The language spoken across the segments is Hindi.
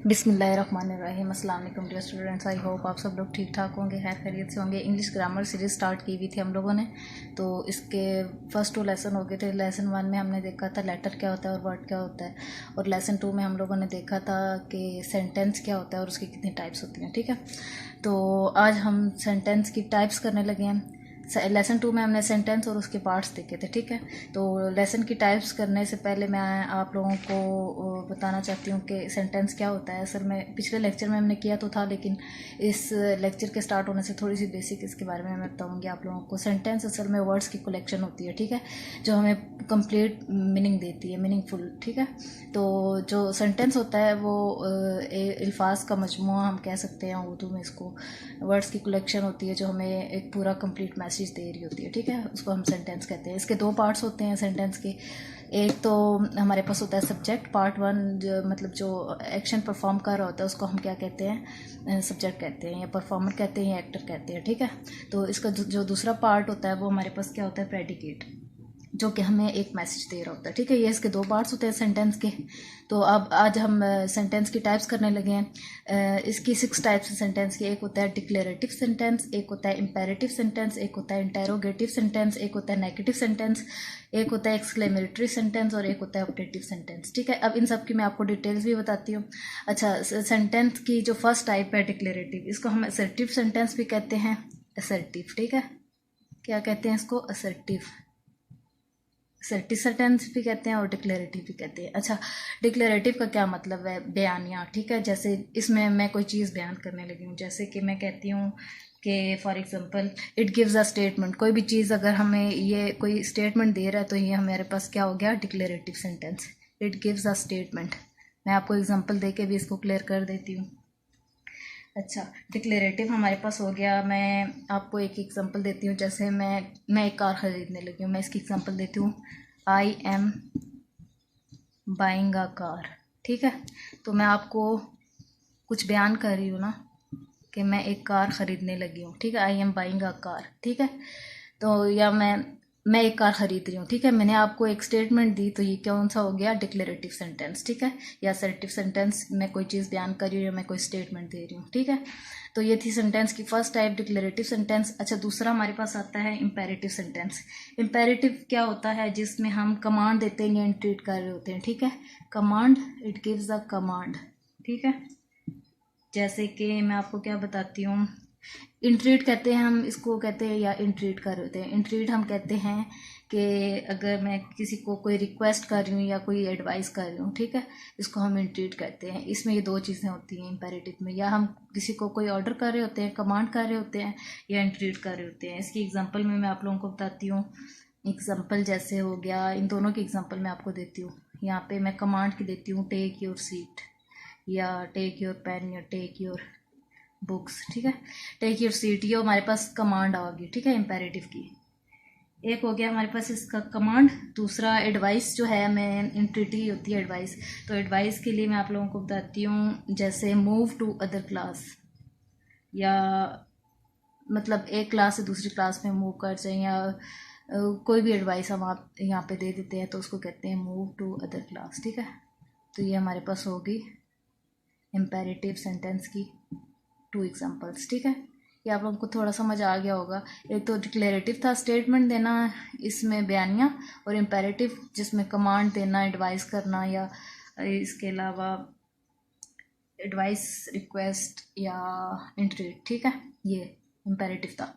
बिस्मिल्लाहिर्रहमानिर्रहीम। अस्सलाम वालेकुम डियर स्टूडेंट्स, आई होप आप सब लोग ठीक ठाक होंगे, खैर खैरियत से होंगे। इंग्लिश ग्रामर सीरीज़ स्टार्ट की हुई थी हम लोगों ने, तो इसके फर्स्ट 2 लेसन हो गए थे। लेसन 1 में हमने देखा था लेटर क्या होता है और वर्ड क्या होता है, और लेसन 2 में हम लोगों ने देखा था कि सेंटेंस क्या होता है और उसकी कितनी टाइप्स होती हैं। ठीक है, तो आज हम सेंटेंस की टाइप्स करने लगे हैं। लेसन 2 में हमने सेंटेंस और उसके पार्ट्स देखे थे। ठीक है, तो लेसन की टाइप्स करने से पहले मैं आप लोगों को बताना चाहती हूँ कि सेंटेंस क्या होता है। असल में पिछले लेक्चर में हमने किया तो था, लेकिन इस लेक्चर के स्टार्ट होने से थोड़ी सी बेसिक इसके बारे में मैं बताऊँगी आप लोगों को। सेंटेंस असल में वर्ड्स की कलेक्शन होती है, ठीक है, जो हमें कंप्लीट मीनिंग देती है, मीनिंगफुल। ठीक है, तो जो सेंटेंस होता है वो अल्फाज का मजमूआ हम कह सकते हैं उर्दू में इसको। वर्ड्स की कलेक्शन होती है जो हमें एक पूरा कंप्लीट मैसेज दे रही होती है। ठीक है, उसको हम सेंटेंस कहते हैं। इसके 2 पार्ट्स होते हैं सेंटेंस के। एक तो हमारे पास होता है सब्जेक्ट, पार्ट 1, जो मतलब जो एक्शन परफॉर्म कर रहा होता है उसको हम क्या कहते हैं, सब्जेक्ट कहते हैं, या परफॉर्मर कहते हैं, या एक्टर कहते हैं। ठीक है, तो इसका जो दूसरा पार्ट होता है वो हमारे पास क्या होता है, प्रेडिकेट, जो कि हमें एक मैसेज दे रहा होता है। ठीक है, ये इसके 2 पार्ट्स होते हैं सेंटेंस के। तो अब आज हम सेंटेंस की टाइप्स करने लगे हैं। इसकी 6 टाइप्स हैं सेंटेंस की। एक होता है डिक्लेरेटिव सेंटेंस, एक होता है इम्पेरेटिव सेंटेंस, एक होता है इंटेरोगेटिव सेंटेंस, एक होता है नेगेटिव सेंटेंस, एक होता है एक्सक्लेमेटरी सेंटेंस, और एक होता है ऑब्जेक्टिव सेंटेंस। ठीक है, अब इन सब की मैं आपको डिटेल्स भी बताती हूँ। अच्छा, सेंटेंस की जो फर्स्ट टाइप है डिक्लेरेटिव, इसको हम असर्टिव सेंटेंस भी कहते हैं। असर्टिव, ठीक है, क्या कहते हैं इसको, असर्टिव सेंटेंस भी कहते हैं और डिक्लेरेटिव भी कहते हैं। अच्छा, डिक्लेरेटिव का क्या मतलब है, बयानिया। ठीक है, जैसे इसमें मैं कोई चीज़ बयान करने लगी हूँ, जैसे कि मैं कहती हूँ कि for example it gives a statement. कोई भी चीज़ अगर हमें ये कोई स्टेटमेंट दे रहा है तो ये हमारे पास क्या हो गया, declarative sentence. It gives a statement. मैं आपको एग्जाम्पल दे के भी इसको क्लियर कर देती हूँ। अच्छा, डिक्लेरेटिव हमारे पास हो गया। मैं आपको एक एग्जांपल देती हूँ। जैसे मैं एक कार ख़रीदने लगी हूँ, मैं इसकी एग्जांपल देती हूँ, आई एम बाइंग अ कार। ठीक है, तो मैं आपको कुछ बयान कर रही हूँ ना कि मैं एक कार ख़रीदने लगी हूँ। ठीक है, आई एम बाइंग अ कार। ठीक है, तो या मैं एक कार ख़रीद रही हूँ। ठीक है, मैंने आपको एक स्टेटमेंट दी, तो ये कौन सा हो गया, डिक्लेरेटिव सेंटेंस। ठीक है, या असर्टिव सेंटेंस, मैं कोई चीज़ बयान कर रही हूँ या मैं कोई स्टेटमेंट दे रही हूँ। ठीक है, तो ये थी सेंटेंस की फर्स्ट टाइप, डिक्लेरेटिव सेंटेंस। अच्छा, दूसरा हमारे पास आता है इम्पेरेटिव सेंटेंस। इम्पेरेटिव क्या होता है, जिसमें हम कमांड देते हैं या इंट्रीट कर रहे होते हैं। ठीक है, command, it gives a command. ठीक है, जैसे कि मैं आपको क्या बताती हूँ, इंट्रीट कहते हैं हम इसको, कहते हैं या इंट्रीट कर रहे होते हैं। इंट्रीट हम कहते हैं कि अगर मैं किसी को कोई रिक्वेस्ट कर रही हूँ या कोई एडवाइस कर रही हूँ, ठीक है, इसको हम इंट्रीट कहते हैं। इसमें ये 2 चीज़ें होती हैं इम्पेरेटिव में, या हम किसी को कोई ऑर्डर कर रहे होते हैं, कमांड कर रहे होते हैं, या इंट्रीट कर रहे होते हैं। इसकी एग्जांपल में मैं आप लोगों को बताती हूँ। एग्जांपल जैसे हो गया, इन दोनों की एग्जांपल मैं आपको देती हूँ। यहाँ पे मैं कमांड की देती हूँ, टेक योर सीट, या टेक योर पेन, या टेक योर बुक्स। ठीक है, टेक योर सीट, ये हमारे पास कमांड आ गई। ठीक है, इम्पेरेटिव की। एक हो गया हमारे पास इसका कमांड। दूसरा एडवाइस जो है, मैं इंट्रीटी होती है एडवाइस। तो एडवाइस के लिए मैं आप लोगों को बताती हूँ, जैसे मूव टू अदर क्लास, या मतलब एक क्लास से दूसरी क्लास में मूव कर जाए, या कोई भी एडवाइस हम आप यहाँ पे दे देते हैं तो उसको कहते हैं मूव टू अदर क्लास। ठीक है, तो ये हमारे पास होगी इम्पेरेटिव सेंटेंस की 2 एग्जांपल्स। ठीक है, ये आप लोगों को थोड़ा समझ आ गया होगा। एक तो डिक्लेरेटिव था, स्टेटमेंट देना, इसमें बयानिया, और इम्पेरेटिव जिसमें कमांड देना, एडवाइस करना, या इसके अलावा एडवाइस, रिक्वेस्ट, या इंट्रीट। ठीक है, ये इम्पेरेटिव था।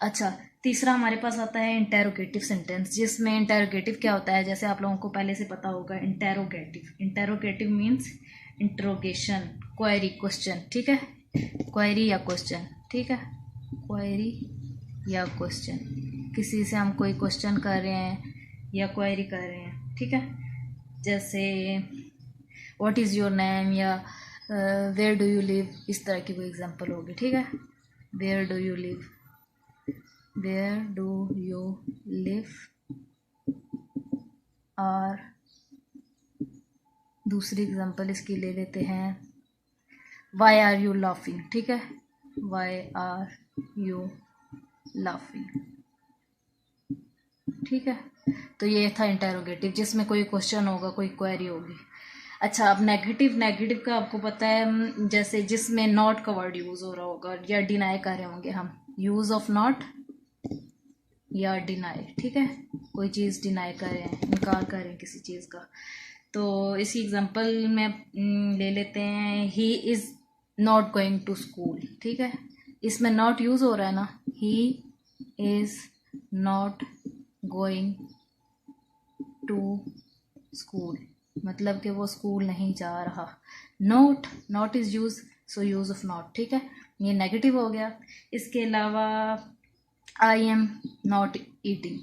अच्छा, तीसरा हमारे पास आता है इंटेरोगेटिव सेंटेंस, जिसमें इंटेरोगेटिव क्या होता है, जैसे आप लोगों को पहले से पता होगा। Interrogative means interrogation, query, question. ठीक है, क्वेरी या क्वेश्चन। ठीक है, क्वेरी या क्वेश्चन, किसी से हम कोई क्वेश्चन कर रहे हैं या क्वेरी कर रहे हैं। ठीक है, जैसे व्हाट इज़ योर नेम, या वेयर डू यू लिव, इस तरह की कोई एग्जांपल होगी। ठीक है, where do you live, where do you live. और दूसरी एग्जांपल इसकी ले लेते हैं, वाई आर यू लाफिंग। ठीक है, वाई आर यू लाफिंग। ठीक है, तो ये था इंटेरोगेटिव, जिसमें कोई क्वेश्चन होगा, कोई क्वेरी होगी। अच्छा, अब नेगेटिव, नेगेटिव का आपको पता है, जैसे जिसमें नॉट का वर्ड यूज़ हो रहा होगा या डिनाई कर रहे होंगे हम, यूज़ ऑफ नॉट या डिनाई, ठीक है, कोई चीज़ डिनाई कर रहे हैं, इनकार कर रहे हैं किसी चीज़ का। तो इसी एग्जांपल में ले लेते हैं, he is not going to school, ठीक है, इसमें नॉट यूज़ हो रहा है ना, he is not going to school, मतलब कि वो स्कूल नहीं जा रहा। Not, not is use, so use of not, ठीक है, ये नेगेटिव हो गया। इसके अलावा I am not eating,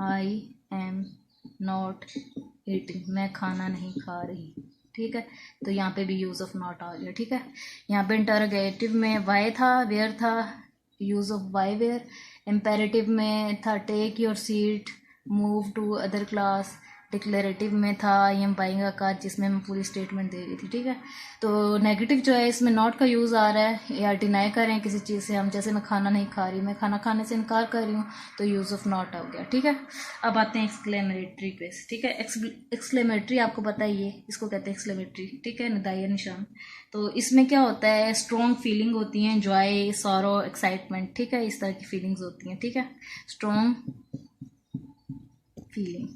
I am not eating, मैं खाना नहीं खा रही, ठीक है, तो यहाँ पे भी यूज़ ऑफ नॉट आ गया, ठीक है। यहाँ पे इंटरोगेटिव में वाई था, वेयर था, use of why where. Imperative में था take your seat, move to other class. Declarative में था I am buying a car, जिसमें मैं पूरी स्टेटमेंट दे रही थी, ठीक है। तो नेगेटिव जो है इसमें नॉट का यूज़ आ रहा है, या डिनाई कर रहे हैं किसी चीज़ से हम, जैसे मैं खाना नहीं खा रही, मैं खाना खाने से इनकार कर रही हूँ, तो यूज़ ऑफ नॉट हो गया, ठीक है। अब आते हैं एक्सक्लेमेटरी पे, ठीक है। एक्सक्लेमेटरी आपको पता ही है, इसको कहते हैं एक्सक्लेमेटरी, ठीक है, निदाइया निशान। तो इसमें क्या होता है, स्ट्रॉन्ग फीलिंग होती हैं, जॉय, सॉरो, एक्साइटमेंट, ठीक है, इस तरह की फीलिंग्स होती हैं, ठीक है। स्ट्रॉन्ग फीलिंग,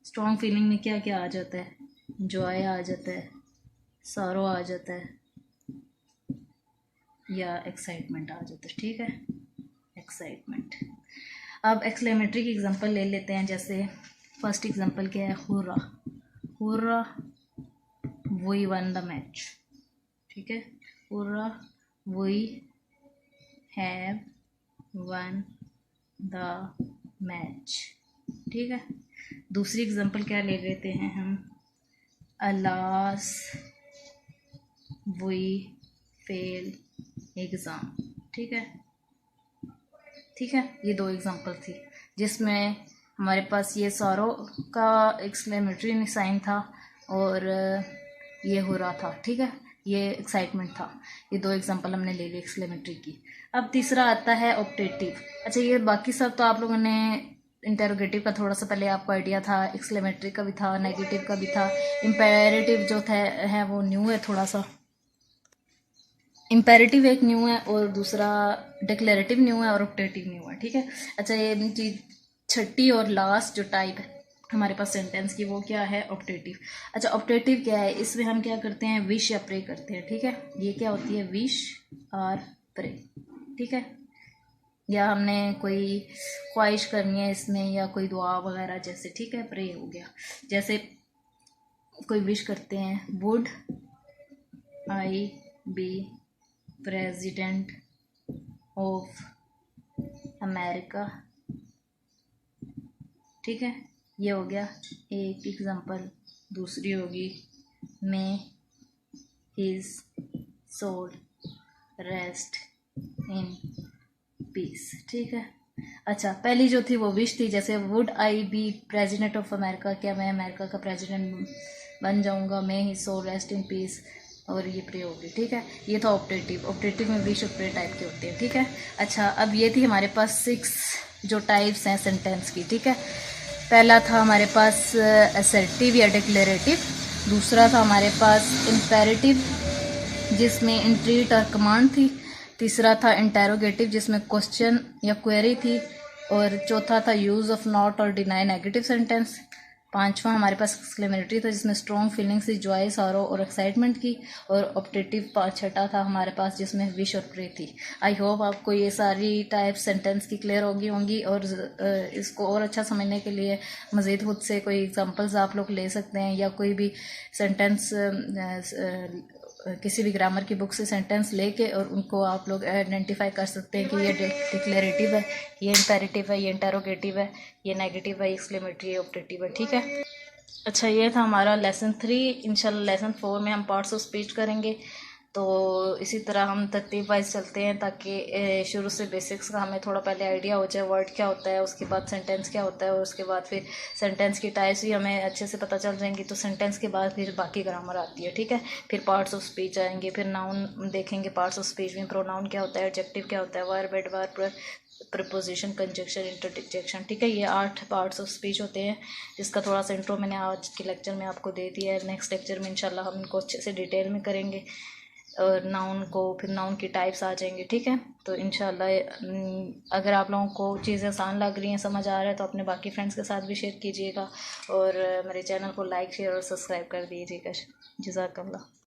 स्ट्रॉन्ग फीलिंग में क्या क्या आ जाता है, जॉय आ जाता है, सॉरो आ जाता है, या एक्साइटमेंट आ जाता है, ठीक है, एक्साइटमेंट। अब एक्सक्लेमेटरी की एग्जांपल ले लेते हैं, जैसे फर्स्ट एग्जांपल क्या है, hurrah, hurrah we won the match, ठीक है, hurrah we have won the match, ठीक है। दूसरी एग्जांपल क्या ले लेते हैं हम, अलास वी फेल एग्ज़ाम, ठीक है, ठीक है। ये दो एग्जांपल थी जिसमें हमारे पास ये सॉरो का एक्सक्लेमेटरी साइन था और ये हो रहा था, ठीक है, ये एक्साइटमेंट था। ये दो एग्जांपल हमने ले ली एक्सक्लेमेटरी की। अब तीसरा आता है ऑप्टेटिव। अच्छा, ये बाकी सब तो आप लोगों ने इंटेरोगेटिव का थोड़ा सा पहले आपको आइडिया था, एक्सक्लेमेटरी का भी था, नेगेटिव का भी था। इम्पेरेटिव जो था है वो न्यू है थोड़ा सा, इम्पेरेटिव एक न्यू है और दूसरा डिक्लेरेटिव न्यू है और ऑप्टेटिव न्यू है, ठीक है। अच्छा, ये चीज छठी और लास्ट जो टाइप है हमारे पास सेंटेंस की, वो क्या है, ऑप्टेटिव। अच्छा, ऑप्टेटिव क्या है, इसमें हम क्या करते हैं, विश या प्रे करते हैं, ठीक है। ये क्या होती है, विश और प्रे, ठीक है, या हमने कोई ख्वाहिश करनी है इसमें, या कोई दुआ वगैरह जैसे, ठीक है, प्रे हो गया। जैसे कोई विश करते हैं, would I be president of America, ठीक है, ये हो गया एक एग्जांपल। दूसरी होगी, may his soul rest in peace, ठीक है। अच्छा, पहली जो थी वो विश थी, जैसे would I be president of America, क्या मैं अमेरिका का प्रेसिडेंट बन जाऊंगा, may his soul rest in peace, और ये प्रे होगी, ठीक है। ये था ऑप्टेटिव। ऑप्टेटिव में विश और प्रे टाइप के होते हैं, ठीक है। अच्छा, अब ये थी हमारे पास 6 जो टाइप्स हैं सेंटेंस की, ठीक है। पहला था हमारे पास असर्टिव या डिक्लेरेटिव, दूसरा था हमारे पास इम्पेरेटिव जिसमें इंट्रीट और कमांड थी, तीसरा था इंटेरोगेटिव जिसमें क्वेश्चन या क्वेरी थी, और चौथा था यूज़ ऑफ नॉट और डिनाई नेगेटिव सेंटेंस। पांचवा हमारे पास एक्सक्लेमेटरी था जिसमें स्ट्रॉन्ग फीलिंग्स थी, जॉय, सॉरो और एक्साइटमेंट की, और ऑप्टेटिव छठा था हमारे पास जिसमें विश और प्रे थी। आई होप आपको ये सारी टाइप सेंटेंस की क्लियर होंगी और इसको और अच्छा समझने के लिए मज़ीद खुद से कोई एग्जांपल्स आप लोग ले सकते हैं, या कोई भी सेंटेंस किसी भी ग्रामर की बुक से सेंटेंस लेके और उनको आप लोग आइडेंटिफाई कर सकते हैं कि ये डिक्लेरेटिव है, ये इम्पेरेटिव है, ये इंटेरोगेटिव है, ये नेगेटिव है, एक्सक्लेमेटरी है, ऑप्टेटिव है, ठीक है। अच्छा, ये था हमारा लेसन 3। इंशाल्लाह लेसन 4 में हम पार्ट्स ऑफ स्पीच करेंगे। तो इसी तरह हम तरतीब वाइज चलते हैं ताकि शुरू से बेसिक्स का हमें थोड़ा पहले आइडिया हो जाए, वर्ड क्या होता है, उसके बाद सेंटेंस क्या होता है, और उसके बाद फिर सेंटेंस की टाइप्स भी हमें अच्छे से पता चल जाएंगी। तो सेंटेंस के बाद फिर बाकी ग्रामर आती है, ठीक है। फिर पार्ट्स ऑफ स्पीच आएंगे, फिर नाउन देखेंगे, पार्ट्स ऑफ स्पीच में प्रोनाउन क्या होता है, एडजेक्टिव क्या होता है, verb, adverb, preposition, conjunction, interjection, ठीक है। ये 8 पार्ट्स ऑफ स्पीच होते हैं, जिसका थोड़ा सा इंट्रो मैंने आज के लेक्चर में आपको दे दिया है। नेक्स्ट लेक्चर में इंशाल्लाह हम इनको अच्छे से डिटेल में करेंगे, और नाउन को, फिर नाउन की टाइप्स आ जाएंगे, ठीक है। तो इंशाल्लाह अगर आप लोगों को चीज़ें आसान लग रही हैं, समझ आ रहा है, तो अपने बाकी फ्रेंड्स के साथ भी शेयर कीजिएगा, और मेरे चैनल को लाइक, शेयर और सब्सक्राइब कर दीजिएगा। जज़ाकल्लाह।